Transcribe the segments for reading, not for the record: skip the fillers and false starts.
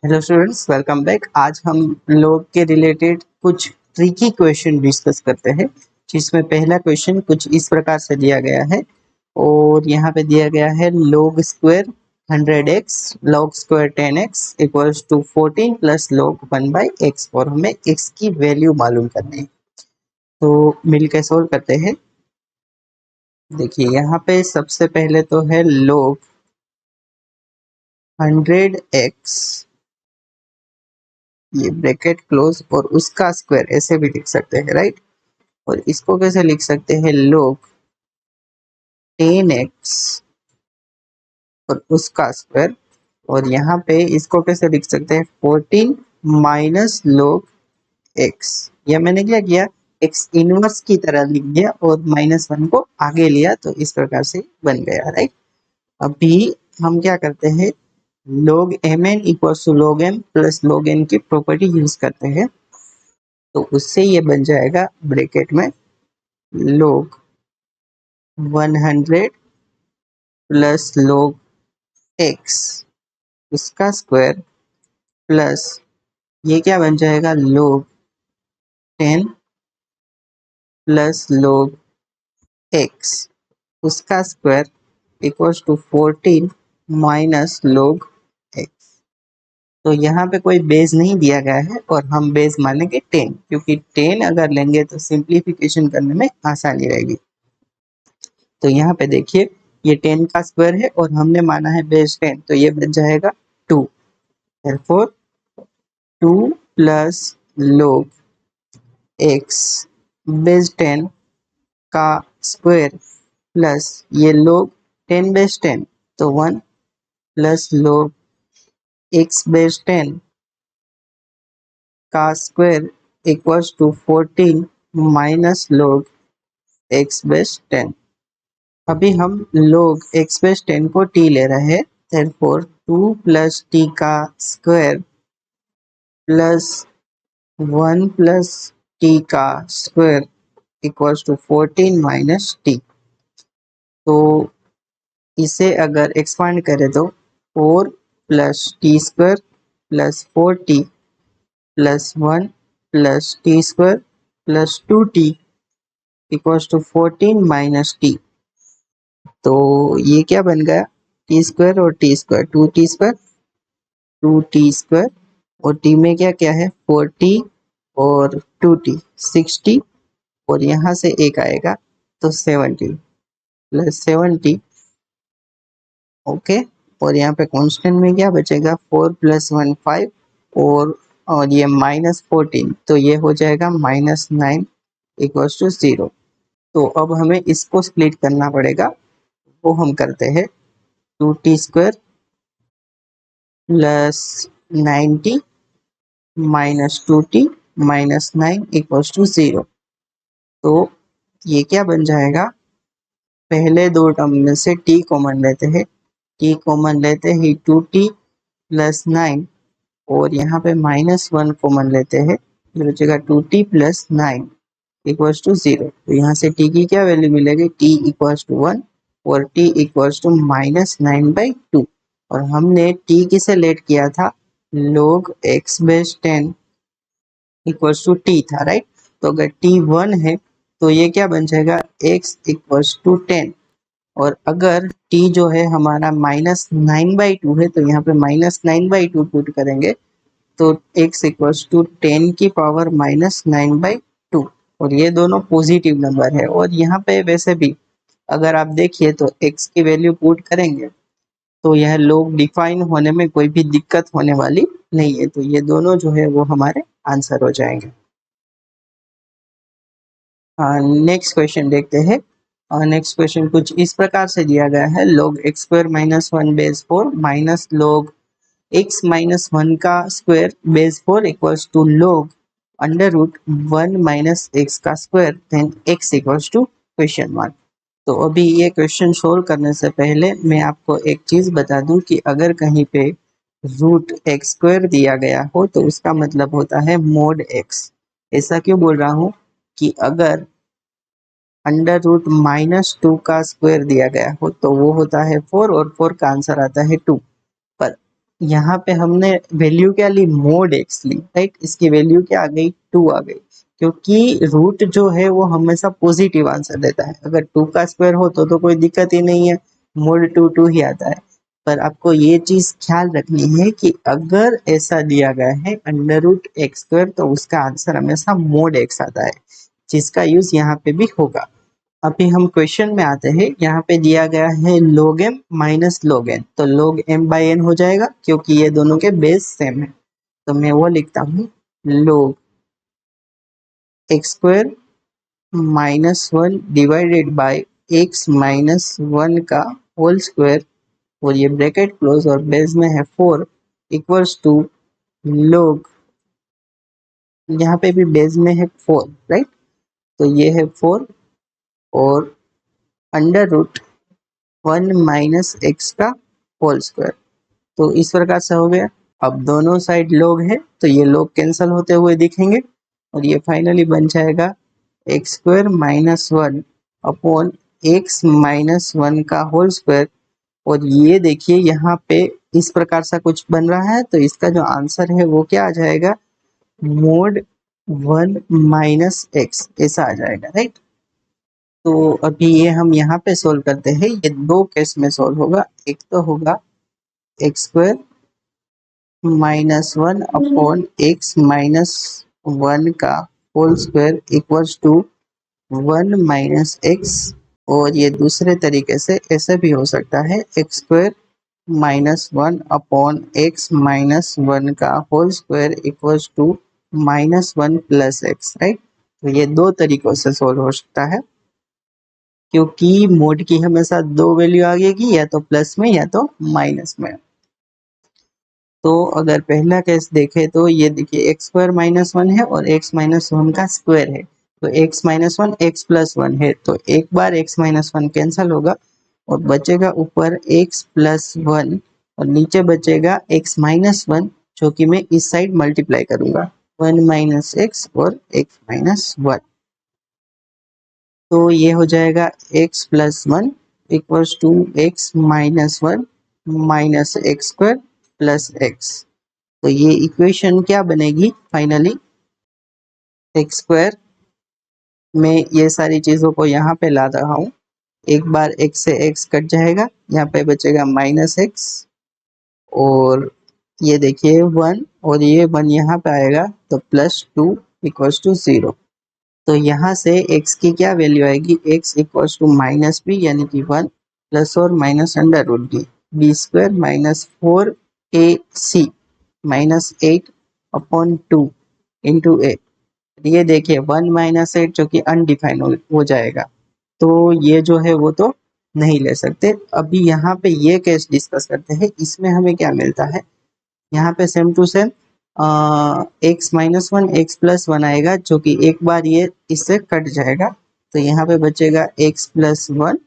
Hello students, welcome back. आज हम लोग के रिलेटेड कुछ ट्रिकी क्वेश्चन डिस्कस करते हैं, जिसमें पहला क्वेश्चन कुछ इस प्रकार से दिया गया है और यहाँ पे दिया गया है log square 100x log square 10x equals to 14 plus log 1/x और हमें x की वैल्यू मालूम करनी है। तो मिलकर सोल्व करते हैं। देखिए यहाँ पे सबसे पहले तो है log 100x, ये ब्रैकेट क्लोज और उसका स्क्वायर ऐसे भी लिख सकते हैं, राइट। और इसको कैसे लिख सकते हैं, log 10x और उसका स्क्वायर। और यहाँ पे इसको कैसे लिख सकते हैं, 14 माइनस log x। या मैंने क्या किया, x इनवर्स की तरह लिख दिया और -1 को आगे लिया, तो इस प्रकार से बन गया, राइट। अभी हम क्या करते हैं, log mn equals to log m plus log n की प्रॉपर्टी यूज करते हैं। तो उससे ये बन जाएगा ब्रैकेट में log 100 प्लस log x उसका स्क्वायर प्लस ये क्या बन जाएगा, log 10 प्लस log x उसका square equals to 14 minus log x। तो यहाँ पे कोई बेस नहीं दिया गया है और हम बेस मानेंगे 10, क्योंकि 10 अगर लेंगे तो सिंप्लीफिकेशन करने में आसानी रहेगी। तो यहाँ पे देखिए ये 10 का स्क्वायर है और हमने माना है बेस 10, तो ये बन जाएगा 2। therefore 2 plus log x base 10 का स्क्वायर प्लस ये log 10 बेस 10, तो 1 प्लस log x बेस 10 का square equals to 14 minus log x base 10। अभी हम log x बेस 10 को t ले रहे हैं, therefore 2 प्लस t का स्क्वायर प्लस 1 प्लस t का square equals to 14 minus t। तो इसे अगर एक्सपांड करें तो 4 plus T square plus 4t plus 1 plus T square plus 2t equals to 14 minus t। तो ये क्या बन गया, टी स्क्वायर और T square, 2t square 2t square और t में क्या क्या है, 4t और 2t 60 और यहाँ से एक आएगा तो 70 प्लस 70। ओके, और यहाँ पे कांस्टेंट में क्या बचेगा, 4 प्लस 1 5 और ये -14, तो ये हो जाएगा -9 इक्वल्स टू 0। तो अब हमें इसको स्प्लिट करना पड़ेगा, वो हम करते हैं। 2t square plus 90 minus 2t minus 9 equals to 0। तो ये क्या बन जाएगा, पहले दो टर्म में से t कॉमन लेते हैं, t कॉमन लेते ही 2t प्लस 9 और यहाँ पे -1 कॉमन लेते हैं, ये बचेगा 2t प्लस 9 इक्वल्स टू 0। तो यहाँ से t की क्या वैल्यू मिलेगी, t इक्वल्स टू 1 और t इक्वल्स टू -9/2। और हमने t किसे लेट किया था, log x base 10 equals to t था, राइट। तो अगर t 1 है तो ये क्या बन जाएगा, x इक्वल्स टू 10। और अगर t जो है हमारा -9/2 है तो यहाँ पे -9/2 पुट करेंगे, तो x इक्वल्स टू 10 की पावर -9/2 और ये दोनों पॉजिटिव नंबर है। और यहाँ पे वैसे भी अगर आप देखिए तो x की वैल्यू पुट करेंगे तो यह log डिफाइन होने में कोई भी दिक्कत होने वाली नहीं है, तो ये दोनों जो है वो हमारे आंसर हो जाएंगे। नेक्स्ट क्वेश्चन देखते हैं। नेक्स्ट क्वेश्चन कुछ इस प्रकार से दिया गया है, log x square -1 base 4 minus log x minus 1 का square base 4 equals to log under root 1 minus x का square then x equals to question mark. तो अभी ये क्वेश्चन सोल्व करने से पहले मैं आपको एक चीज बता दूं कि अगर कहीं पे रूट एक्स स्क्वायर दिया गया हो तो उसका मतलब होता है मोड x। ऐसा क्यों बोल रहा हूँ कि अगर अंडर रूट -2 का स्क्वायर दिया गया हो तो वो होता है 4 और 4 का आंसर आता है 2। पर यहाँ पे हमने वैल्यू क्या ली, मोड एक्स ली, राइट। इसकी वैल्यू क्या आ गई, 2 आ गई, क्योंकि रूट जो है वो हमेशा पॉजिटिव आंसर देता है। अगर 2 का स्क्वायर हो तो कोई दिक्कत ही नहीं है, मोड 2 2 ही आता है। पर आपको ये चीज ख्याल रखनी है कि अगर ऐसा दिया गया है अंडर रूट एक्स स्क्वायर तो उसका आंसर हमेशा मोड एक्स आता है, जिसका यूज यहाँ पे भी होगा। अभी हम क्वेश्चन में आते हैं। यहाँ पे दिया गया है log m minus log n, तो log m बाई n हो जाएगा क्योंकि ये दोनों के बेस सेम है। तो मैं वो लिखता हूँ log x square minus 1 divided by x minus 1 का होल स्क्वायर, और ये ब्रैकेट क्लोज और बेस में है 4 इक्वल्स टू log, यहाँ पे भी बेस में है 4, राइट। तो ये है 4 और अंडर रूट 1 माइनस एक्स का होल स्क्वायर। तो इस प्रकार से हो गया। अब दोनों साइड लोग है तो ये लोग कैंसिल होते हुए दिखेंगे और ये फाइनली बन जाएगा x square minus 1 upon X minus 1 का होल स्क्वायर। और ये देखिए यहाँ पे इस प्रकार सा कुछ बन रहा है, तो इसका जो आंसर है वो क्या आ जाएगा, मोड 1 माइनस एक्स, ऐसा आ जाएगा, राइट। तो अभी ये हम यहाँ पे सोल्व करते हैं। ये दो केस में सोल्व होगा। एक तो होगा X square minus 1 upon X minus 1 का whole square equals to 1 minus X, और ये दूसरे तरीके से ऐसे भी हो सकता है, X square minus 1 upon X minus 1 का whole square equals to minus 1 plus X, right. तो ये दो तरीकों से सोल्व हो सकता है, क्योंकि मोड की हमेशा दो वैल्यू आएगी, या तो प्लस में या तो माइनस में। तो अगर पहला केस देखें तो ये देखिए एक्स स्क्वायर माइनस 1 है और एक्स माइनस 1 का स्क्वायर है, तो एक्स माइनस 1 एक्स प्लस 1 है, तो एक बार एक्स माइनस 1 कैंसिल होगा और बचेगा ऊपर एक्स प्लस 1 और नीचे बचेगा एक्स माइनस 1, जो कि मैं इस साइड मल्टीप्लाई करूंगा 1 माइनस एक्स और एक्स माइनस 1। तो ये हो जाएगा x plus 1 equals to X minus 1 minus X square plus X. तो ये इक्वेशन क्या बनेगी फाइनली, एक्स स्क्वायर में ये सारी चीज़ों को यहाँ पे ला रहा हूँ। एक बार x से x कट जाएगा, यहाँ पे बचेगा माइनस एक्स, और ये देखिए 1 और ये 1 यहाँ पे आएगा तो प्लस 2 इक्वल्स टू 0। तो यहाँ से x की क्या वैल्यू आएगी, x equals to minus B यानी कि 1 प्लस और minus under root B, B square minus 4ac minus 8 upon 2 into A. ये देखिए 1 माइनस 8 जो कि अनडिफाइन हो जाएगा, तो ये जो है वो तो नहीं ले सकते। अभी यहाँ पे ये केस डिस्कस करते हैं, इसमें हमें क्या मिलता है। यहाँ पे same to same X minus 1 X plus 1 आएगा, जो कि एक बार ये इससे कट जाएगा, तो यहाँ पे बचेगा एक्स प्लस 1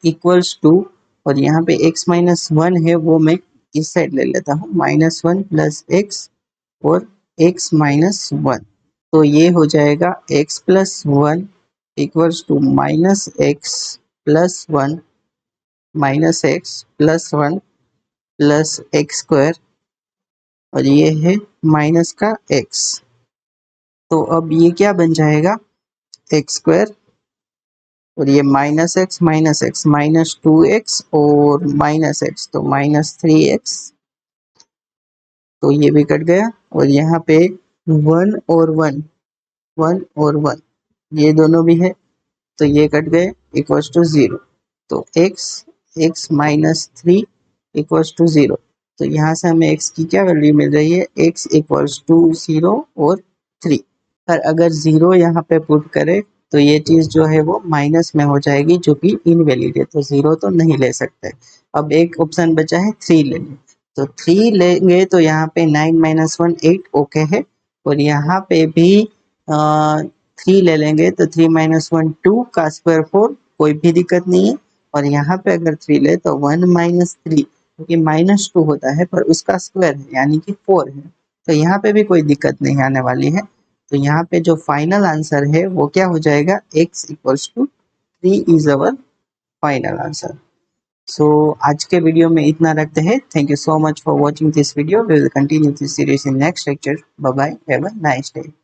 इक्वल्स टू, और यहाँ पे एक्स माइनस 1 है वो मैं इस साइड ले लेता हूँ, माइनस 1 प्लस एक्स और एक्स माइनस 1। तो ये हो जाएगा X plus 1 equals to minus X plus 1 minus X plus 1 plus X square, और ये है माइनस का x। तो अब ये क्या बन जाएगा, एक्स स्क्वायर और ये माइनस एक्स माइनस 2x और माइनस एक्स, तो माइनस 3x, तो ये भी कट गया। और यहाँ पे 1 और 1 1 और 1 ये दोनों भी है, तो ये कट गए इक्वल्स टू 0। तो x माइनस 3 इक्वल्स टू 0। तो यहाँ से हमें x की क्या वैल्यू मिल रही है, x इक्वल्स टू 0 और 3। पर अगर 0 यहाँ पे पुट करें तो ये चीज़ जो है वो माइनस में हो जाएगी, जो कि इनवैलिड है, तो 0 तो नहीं ले सकते। अब एक ऑप्शन बचा है 3 लेंगे, तो 3 लेंगे तो यहाँ पे 9 माइनस 1 8 ओके है, और यहाँ पे भी 3 ले लेंगे तो 3 माइनस 1 2 का स्क्वायर 4, कोई भी दिक्कत नहीं है। और यहाँ पे अगर 3 ले तो 1 माइनस 3, क्योंकि माइनस 2 होता है पर उसका स्क्वायर है यानी कि 4 है, तो यहाँ पे भी कोई दिक्कत नहीं आने वाली है। तो यहाँ पे जो फाइनल आंसर है वो क्या हो जाएगा, x equals to 3 is our final answer. So आज के वीडियो में इतना रखते हैं। Thank you so much for watching this video. We will continue this series in next lecture. Bye bye, have a nice day.